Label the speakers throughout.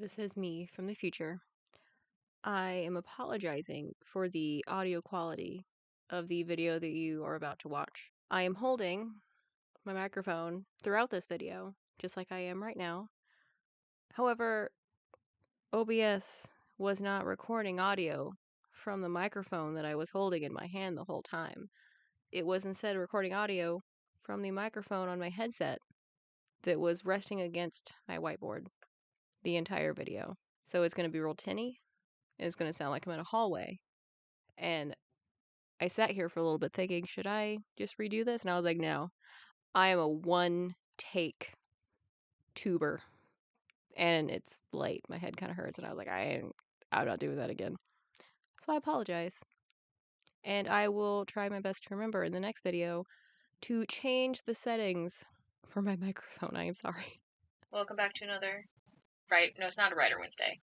Speaker 1: This is me from the future. I am apologizing for the audio quality of the video that you are about to watch. I am holding my microphone throughout this video, just like I am right now. However, OBS was not recording audio from the microphone that I was holding in my hand the whole time. It was instead recording audio from the microphone on my headset that was resting against my whiteboard the entire video. So it's going to be real tinny. It's going to sound like I'm in a hallway. And I sat here for a little bit thinking, should I just redo this? And I was like, no, I am a one take tuber. And it's late. My head kind of hurts. And I was like, I'm not doing that again. So I apologize. And I will try my best to remember in the next video to change the settings for my microphone. I am sorry. Welcome back to another no, it's not a Writer Wednesday.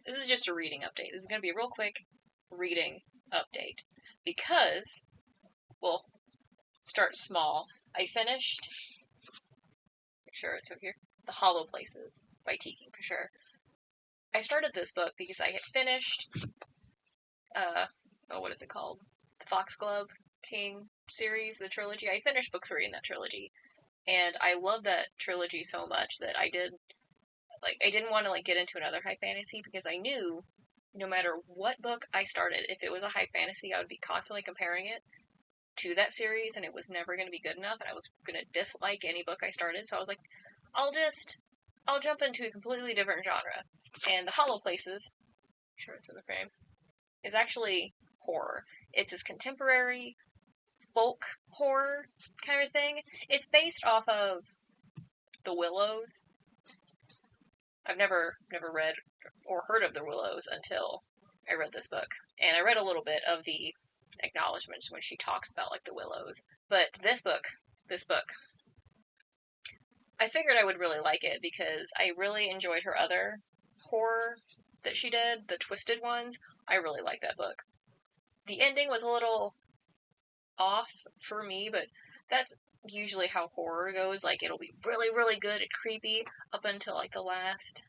Speaker 1: This is just a reading update. This is going to be a real quick reading update because, well, start small. I finished, make sure it's over here, The Hollow Places by T. Kingfisher. I started this book because I had finished, what is it called? The Foxglove King series, the trilogy. I finished book 3 in that trilogy, and I loved that trilogy so much that I didn't want to, get into another high fantasy because I knew no matter what book I started, if it was a high fantasy, I would be constantly comparing it to that series, and it was never going to be good enough, and I was going to dislike any book I started, so I was like, I'll jump into a completely different genre. And The Hollow Places, I'm sure it's in the frame, is actually horror. It's this contemporary folk horror kind of thing. It's based off of The Willows. I've never read or heard of The Willows until I read this book. And I read a little bit of the acknowledgments when she talks about, The Willows. But this book, I figured I would really like it because I really enjoyed her other horror that she did, the Twisted ones. I really like that book. The ending was a little off for me, but that's usually how horror goes. It'll be really, really good and creepy up until, the last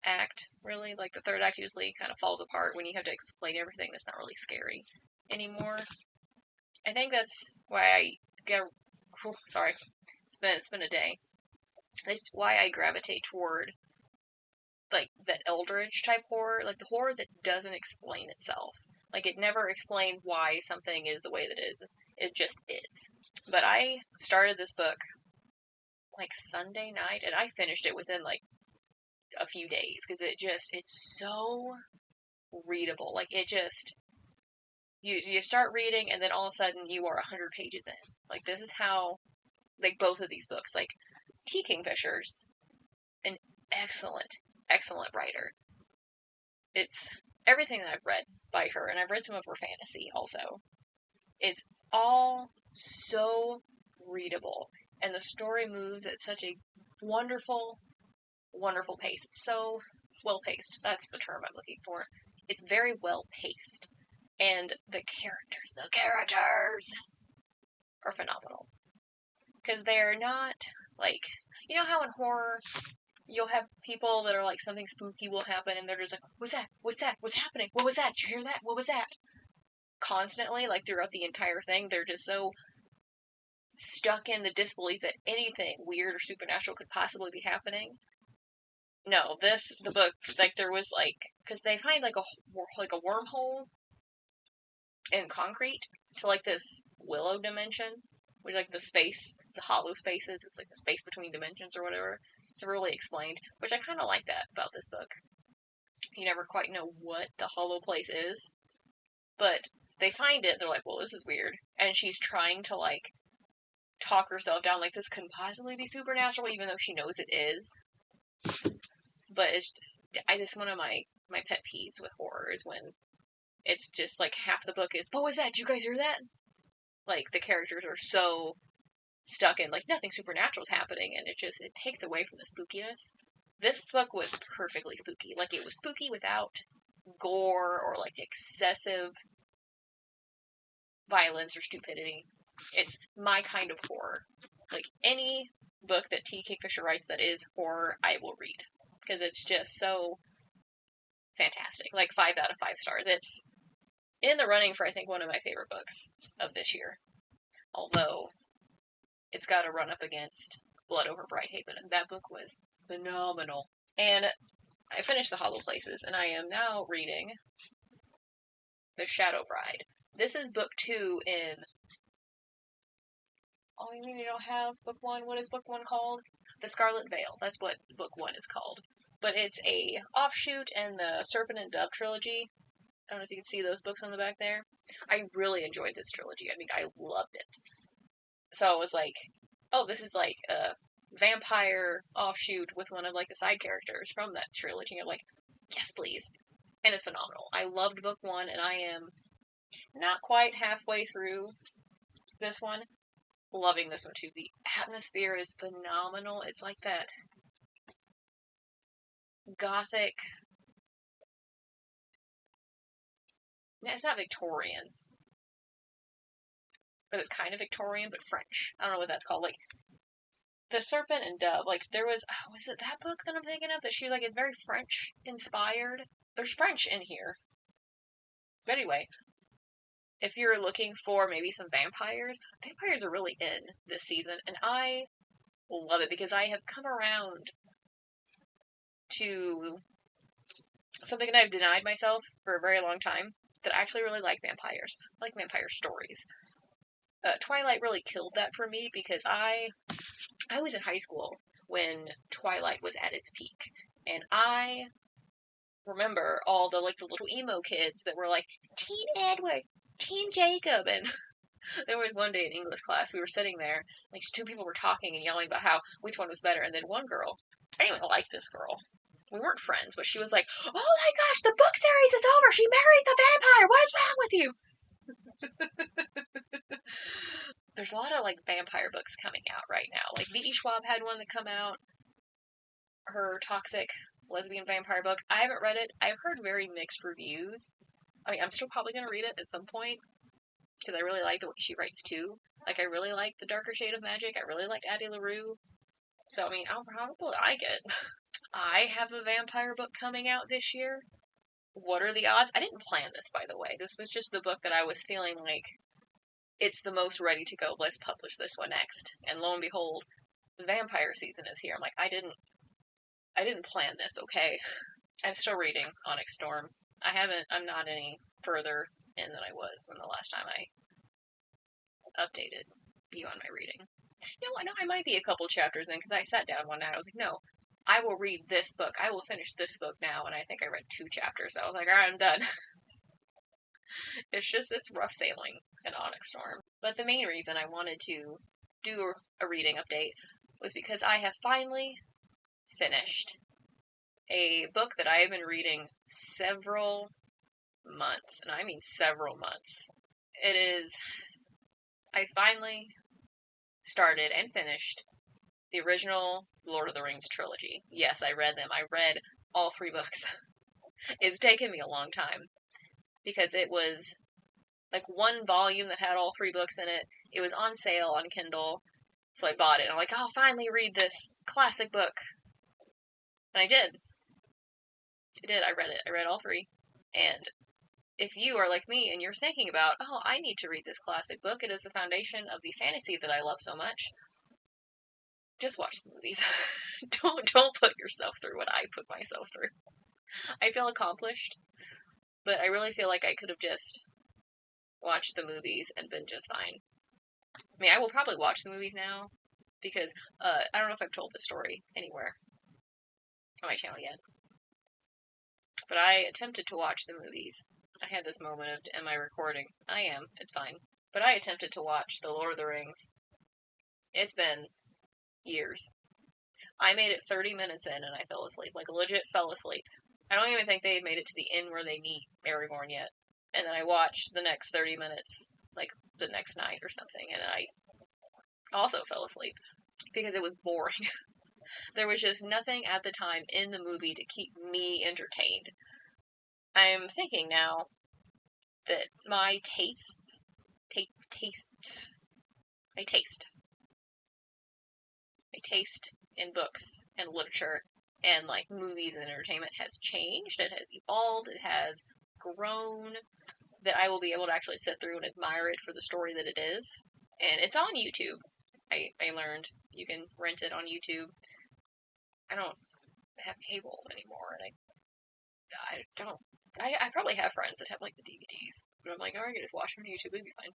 Speaker 1: act, really. The third act usually kind of falls apart when you have to explain everything that's not really scary anymore. I think that's why I get... sorry. It's been a day. That's why I gravitate toward that Eldritch type horror, the horror that doesn't explain itself. It never explains why something is the way that it is. It just is. But I started this book Sunday night, and I finished it within a few days because it's so readable. You start reading, and then all of a sudden you are 100 pages in. This is how both of these books. T. Kingfisher's an excellent writer. It's everything that I've read by her, and I've read some of her fantasy also. It's all so readable, and the story moves at such a wonderful, wonderful pace. It's so well paced. That's the term I'm looking for. It's very well paced, and the characters are phenomenal. Because they're not you know how in horror you'll have people that are something spooky will happen, and they're just like, what's that? What's that? What's happening? What was that? Did you hear that? What was that? Constantly, throughout the entire thing, they're just so stuck in the disbelief that anything weird or supernatural could possibly be happening. No, the book, there was because they find a wormhole in concrete to this willow dimension, which the hollow spaces, it's the space between dimensions or whatever. It's really explained, which I kind of like that about this book. You never quite know what the hollow place is, but they find it, they're like, well, this is weird, and she's trying to talk herself down, this couldn't possibly be supernatural, even though she knows it is. But it's one of my pet peeves with horror is when it's just half the book is, what was that? Did you guys hear that? The characters are so stuck in nothing supernatural is happening, and it takes away from the spookiness. This book was perfectly spooky. It was spooky without gore or excessive violence or stupidity. It's my kind of horror. Any book that T. Kingfisher writes that is horror, I will read. because it's just so fantastic. Like 5 out of 5 stars. It's in the running for, I think, one of my favorite books of this year. Although it's got to run up against Blood Over Brighthaven, and that book was phenomenal. And I finished The Hollow Places, and I am now reading The Shadow Bride. This is book 2 in... Oh, you mean you don't have book 1? What is book 1 called? The Scarlet Veil. That's what book 1 is called. But it's a offshoot in the Serpent and Dove trilogy. I don't know if you can see those books on the back there. I really enjoyed this trilogy. I mean, I loved it. So I was like, oh, this is like a vampire offshoot with one of like the side characters from that trilogy. I'm like, yes, please. And it's phenomenal. I loved book 1, and I am not quite halfway through this one. Loving this one too. The atmosphere is phenomenal. It's like that gothic... It's not Victorian, but it's kind of Victorian, but French. I don't know what that's called. Like, The Serpent and Dove, like, there was it that book that I'm thinking of? That she, like, is very French-inspired? There's French in here. But anyway, if you're looking for maybe some vampires are really in this season, and I love it because I have come around to something that I've denied myself for a very long time, that I actually really like vampires. I like vampire stories. Twilight really killed that for me because I was in high school when Twilight was at its peak, and I remember all the like the little emo kids that were like Team Edward, Team Jacob, and there was one day in English class we were sitting there, like 2 people were talking and yelling about how which one was better, and then one girl, I didn't even like this girl. We weren't friends, but she was like, "Oh my gosh, the book series is over! She marries the vampire! What is wrong with you?" There's a lot of, like, vampire books coming out right now. Like, V.E. Schwab had one that come out. Her toxic lesbian vampire book. I haven't read it. I've heard very mixed reviews. I mean, I'm still probably going to read it at some point, because I really like the way she writes, too. Like, I really like The Darker Shade of Magic. I really like Addie LaRue. So, I mean, I'll probably like it. I have a vampire book coming out this year. What are the odds? I didn't plan this, by the way. This was just the book that I was feeling like it's the most ready to go. Let's publish this one next. And lo and behold, vampire season is here. I'm like, I didn't plan this, okay? I'm still reading Onyx Storm. I'm not any further in than I was when the last time I updated you on my reading. You know, I might be a couple chapters in, because I sat down one night, I was like, no, I will read this book. I will finish this book now, and I think I read 2 chapters, so I was like, alright, I'm done. It's rough sailing in Onyx Storm. But the main reason I wanted to do a reading update was because I have finally finished a book that I have been reading several months, and I mean several months. I finally started and finished the original Lord of the Rings trilogy. Yes, I read them. I read all 3 books. It's taken me a long time, because it was like one volume that had all 3 books in it. It was on sale on Kindle, so I bought it. I'm like, I'll finally read this classic book. And I did. I read it. I read all 3. And if you are like me and you're thinking about, oh, I need to read this classic book, it is the foundation of the fantasy that I love so much, just watch the movies. Don't put yourself through what I put myself through. I feel accomplished, but I really feel like I could have just watched the movies and been just fine. I mean, I will probably watch the movies now, because I don't know if I've told this story anywhere on my channel yet, but I attempted to watch the movies. I had this moment of, am I recording? I am. It's fine. But I attempted to watch The Lord of the Rings. It's been years. I made it 30 minutes in and I fell asleep. Like, legit fell asleep. I don't even think they had made it to the inn where they meet Aragorn yet. And then I watched the next 30 minutes, like, the next night or something, and I also fell asleep. Because it was boring. There was just nothing at the time in the movie to keep me entertained. I'm thinking now that my taste in books and literature and like movies and entertainment has changed, it has evolved, it has grown, that I will be able to actually sit through and admire it for the story that it is. And it's on YouTube. I learned you can rent it on YouTube. I don't have cable anymore, and I don't. I probably have friends that have like the DVDs, but I'm like, oh, I can just watch them on YouTube. It'd be fine.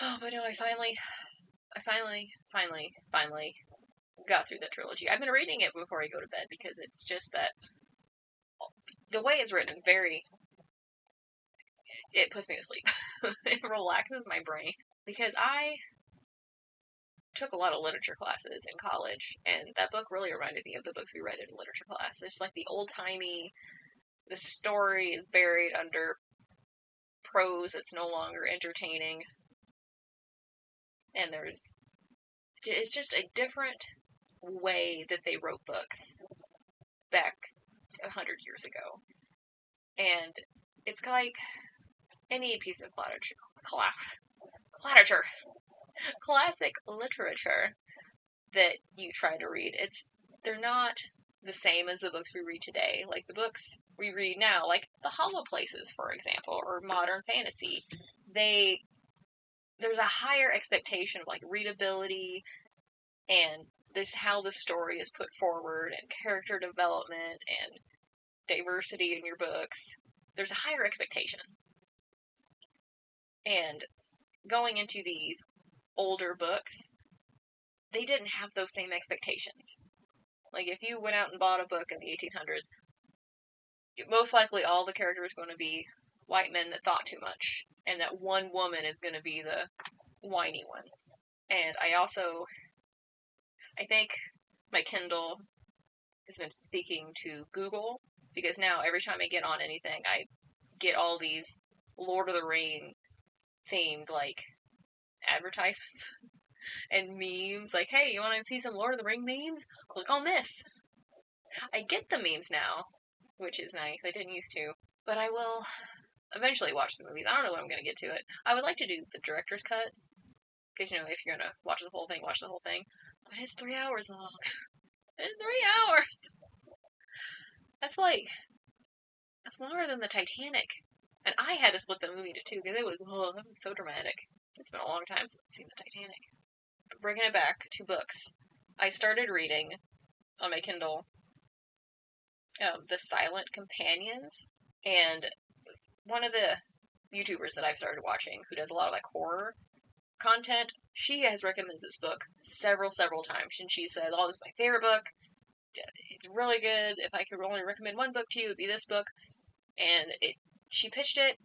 Speaker 1: Oh, but no, I finally got through the trilogy. I've been reading it before I go to bed because it's just that the way it's written is it puts me to sleep. It relaxes my brain because I took a lot of literature classes in college, and that book really reminded me of the books we read in literature class. It's like the old-timey, the story is buried under prose that's no longer entertaining, and it's just a different way that they wrote books back 100 years ago. And it's like any piece of classic literature that you try to read. They're not the same as the books we read today. Like the books we read now, like The Hollow Places, for example, or modern fantasy, there's a higher expectation of like readability and how the story is put forward and character development and diversity in your books. There's a higher expectation. And going into these older books, they didn't have those same expectations. Like if you went out and bought a book in the 1800s, most likely all the characters are going to be white men that thought too much, and that one woman is going to be the whiny one. And I think my Kindle has been speaking to Google, because now every time I get on anything, I get all these Lord of the Rings themed, like, advertisements and memes, like, hey, you want to see some Lord of the Ring memes? Click on this. I get the memes now, which is nice. I didn't used to. But I will eventually watch the movies. I don't know when I'm going to get to it. I would like to do the director's cut, because, if you're going to watch the whole thing, watch the whole thing. But it's 3 hours long. It's 3 hours! That's longer than the Titanic. And I had to split the movie into two, because it was so dramatic. It's been a long time since I've seen the Titanic. But bringing it back to books, I started reading on my Kindle The Silent Companions, and one of the YouTubers that I've started watching, who does a lot of like horror content, she has recommended this book several times, and she said, oh, this is my favorite book, it's really good, if I could only recommend one book to you, it'd be this book. And she pitched it,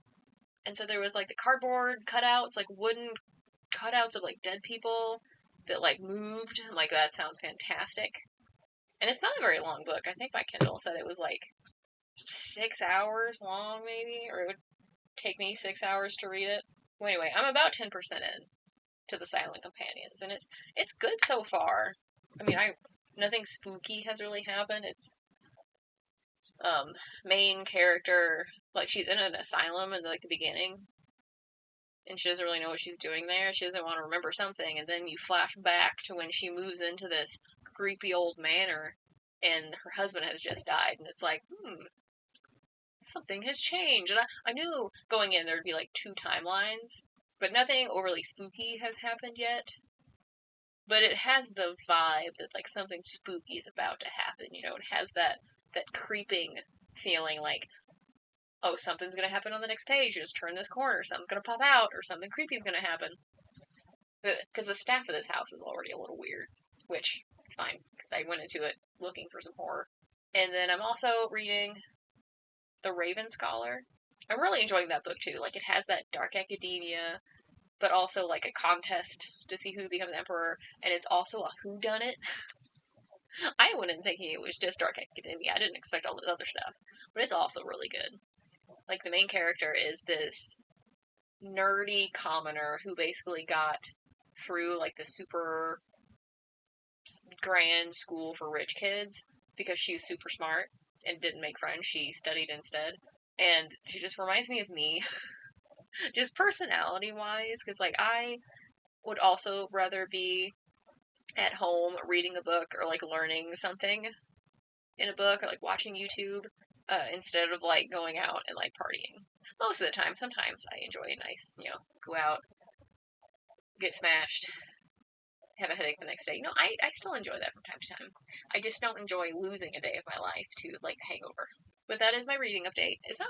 Speaker 1: and so there was like the cardboard cutouts, like wooden cutouts of like dead people that like moved. I'm like, that sounds fantastic. And it's not a very long book. I think my Kindle said it was like 6 hours long, maybe, or it would take me 6 hours to read it. Well, anyway, I'm about 10% in to The Silent Companions, and it's good so far. I mean, nothing spooky has really happened. It's main character, like, she's in an asylum in like the beginning, and she doesn't really know what she's doing there. She doesn't want to remember something, and then you flash back to when she moves into this creepy old manor, and her husband has just died, and it's like, something has changed. And I knew going in there'd be like 2 timelines, but nothing overly spooky has happened yet. But it has the vibe that like something spooky is about to happen. It has that creeping feeling, like, oh, something's going to happen on the next page. You just turn this corner, something's going to pop out, or something creepy's going to happen. Because the staff of this house is already a little weird, which is fine, because I went into it looking for some horror. And then I'm also reading The Raven Scholar. I'm really enjoying that book too. Like, it has that dark academia, but also like a contest to see who becomes emperor, and it's also a whodunit. I went in thinking it was just dark academia. I didn't expect all the other stuff, but it's also really good. Like, the main character is this nerdy commoner who basically got through like the super grand school for rich kids because she's super smart and didn't make friends. She studied instead. And she just reminds me of me, just personality-wise, because, like, I would also rather be at home reading a book or, like, learning something in a book or like watching YouTube instead of like going out and like partying. Most of the time, sometimes I enjoy a nice, go out, get smashed, have a headache the next day. I still enjoy that from time to time. I just don't enjoy losing a day of my life to like hangover. But that is my reading update. It's not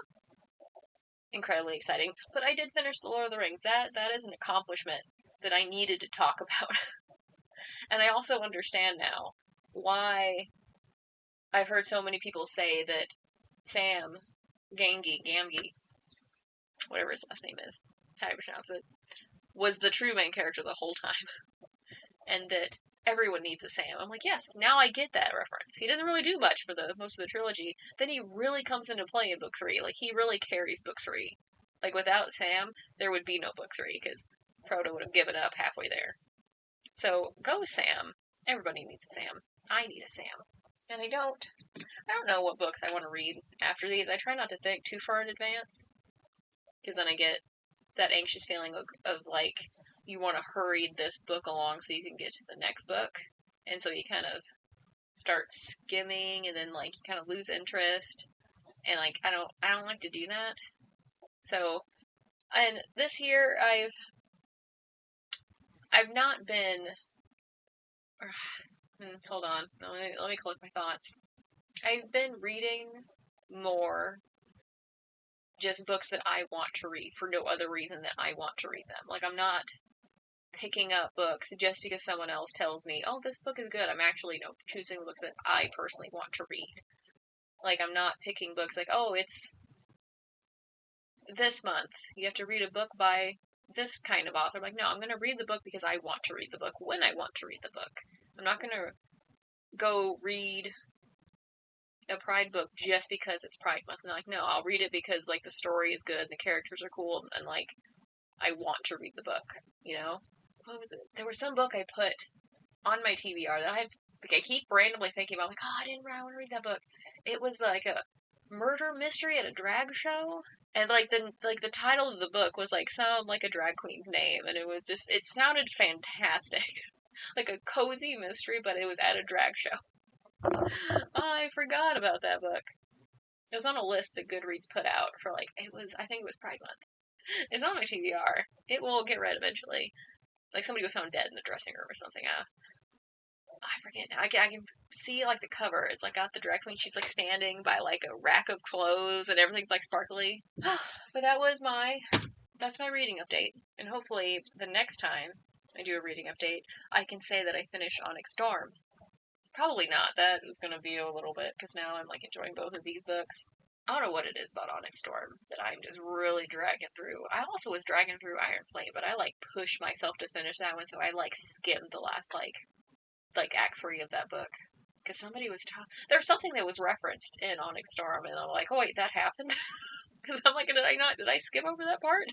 Speaker 1: incredibly exciting, but I did finish The Lord of the Rings. That is an accomplishment that I needed to talk about. And I also understand now why I've heard so many people say that Sam Gamgee, whatever his last name is, how do you pronounce it, was the true main character the whole time. And that everyone needs a Sam. I'm like, yes, now I get that reference. He doesn't really do much for the most of the trilogy. Then he really comes into play in book 3. Like, he really carries book 3. Like, without Sam, there would be no book 3, because Frodo would have given up halfway there. So, go with Sam. Everybody needs a Sam. I need a Sam. And I don't know what books I want to read after these. I try not to think too far in advance, because then I get that anxious feeling of like, you want to hurry this book along so you can get to the next book. And so you kind of start skimming, and then like you kind of lose interest. And like I don't like to do that. So, and this year I've not been hold on. Let me collect my thoughts. I've been reading more just books that I want to read for no other reason than I want to read them. Like, I'm not picking up books just because someone else tells me, oh, this book is good. I'm actually, choosing the books that I personally want to read. Like, I'm not picking books like, oh, it's this month. You have to read a book by this kind of author. I'm like, no, I'm going to read the book because I want to read the book when I want to read the book. I'm not going to go read a Pride book just because it's Pride month. And like, no, I'll read it because, like, the story is good and the characters are cool and like, I want to read the book, What was it? There was some book I put on my TBR that I keep randomly thinking about, like, oh, I want to read that book. It was like a murder mystery at a drag show, and like the title of the book was like a drag queen's name, and it sounded fantastic, like a cozy mystery, but it was at a drag show. Oh, I forgot about that book. It was on a list that Goodreads put out for I think it was Pride Month. It's on my TBR. It will get read eventually. Like, somebody was found dead in the dressing room or something. I forget now. I can see, like, the cover. It's, like, got the drag queen. She's, like, standing by, like, a rack of clothes, and everything's, like, sparkly. But that's my reading update. And hopefully, the next time I do a reading update, I can say that I finished Onyx Storm. Probably not. That was going to be a little bit, because now I'm, like, enjoying both of these books. I don't know what it is about Onyx Storm that I'm just really dragging through. I also was dragging through Iron Flame, but I, like, pushed myself to finish that one, so I, like, skimmed the last, like Act 3 of that book. Because somebody was there's something that was referenced in Onyx Storm, and I'm like, oh wait, that happened? Because I'm like, did I skim over that part?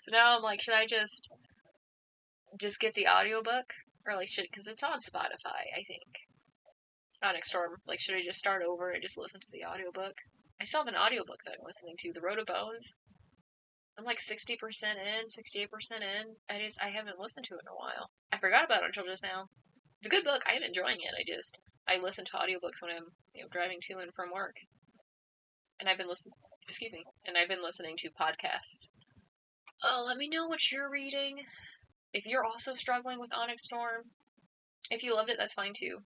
Speaker 1: So now I'm like, should I just get the audiobook? Or like, because it's on Spotify, I think. Onyx Storm, like, should I just start over and just listen to the audiobook? I still have an audiobook that I'm listening to, The Road of Bones. I'm like 60% in, 68% in. I haven't listened to it in a while. I forgot about it until just now. It's a good book. I am enjoying it. I listen to audiobooks when I'm driving to and from work. And I've been listening to podcasts. Oh, let me know what you're reading. If you're also struggling with Onyx Storm. If you loved it, that's fine too.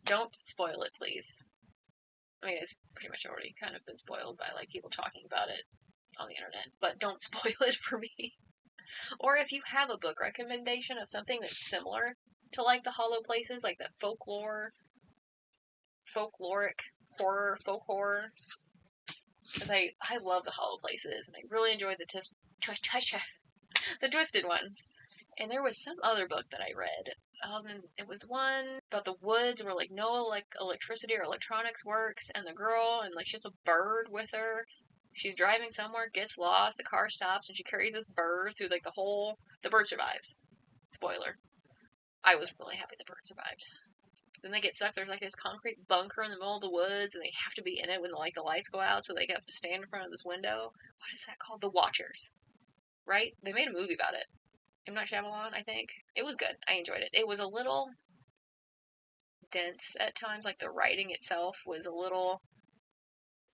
Speaker 1: Don't spoil it, please. I mean, it's pretty much already kind of been spoiled by, like, people talking about it on the internet. But don't spoil it for me. Or if you have a book recommendation of something that's similar to, like, the Hollow Places, like the folkloric horror, folk horror. Because I love the Hollow Places, and I really enjoyed the Twisted ones. And there was some other book that I read. And it was one about the woods where, like, no electricity or electronics works, and the girl, and, like, she has a bird with her. She's driving somewhere, gets lost, the car stops, and she carries this bird through, like, the bird survives. Spoiler. I was really happy the bird survived. Then they get stuck. There's, like, this concrete bunker in the middle of the woods, and they have to be in it when, like, the lights go out, so they have to stand in front of this window. What is that called? The Watchers. Right? They made a movie about it. M. Night Shyamalan, I think. It was good. I enjoyed it. It was a little dense at times. Like, the writing itself was a little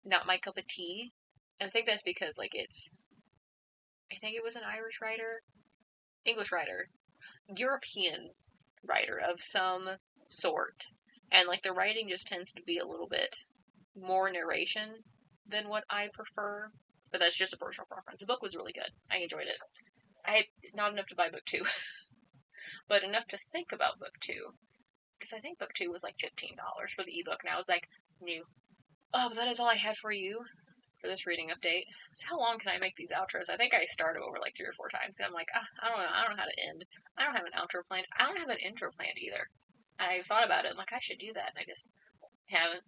Speaker 1: not my cup of tea. And I think that's because, like, I think it was an Irish writer, English writer, European writer of some sort. And, like, the writing just tends to be a little bit more narration than what I prefer. But that's just a personal preference. The book was really good. I enjoyed it. I had not enough to buy book 2, but enough to think about book 2. Because I think book 2 was like $15 for the ebook, and I was like, new. Oh, but that is all I had for you for this reading update. So how long can I make these outros? I think I started over like 3 or 4 times, because I'm like, I don't know how to end. I don't have an outro planned. I don't have an intro planned either. I thought about it, and like, I should do that, and I just haven't.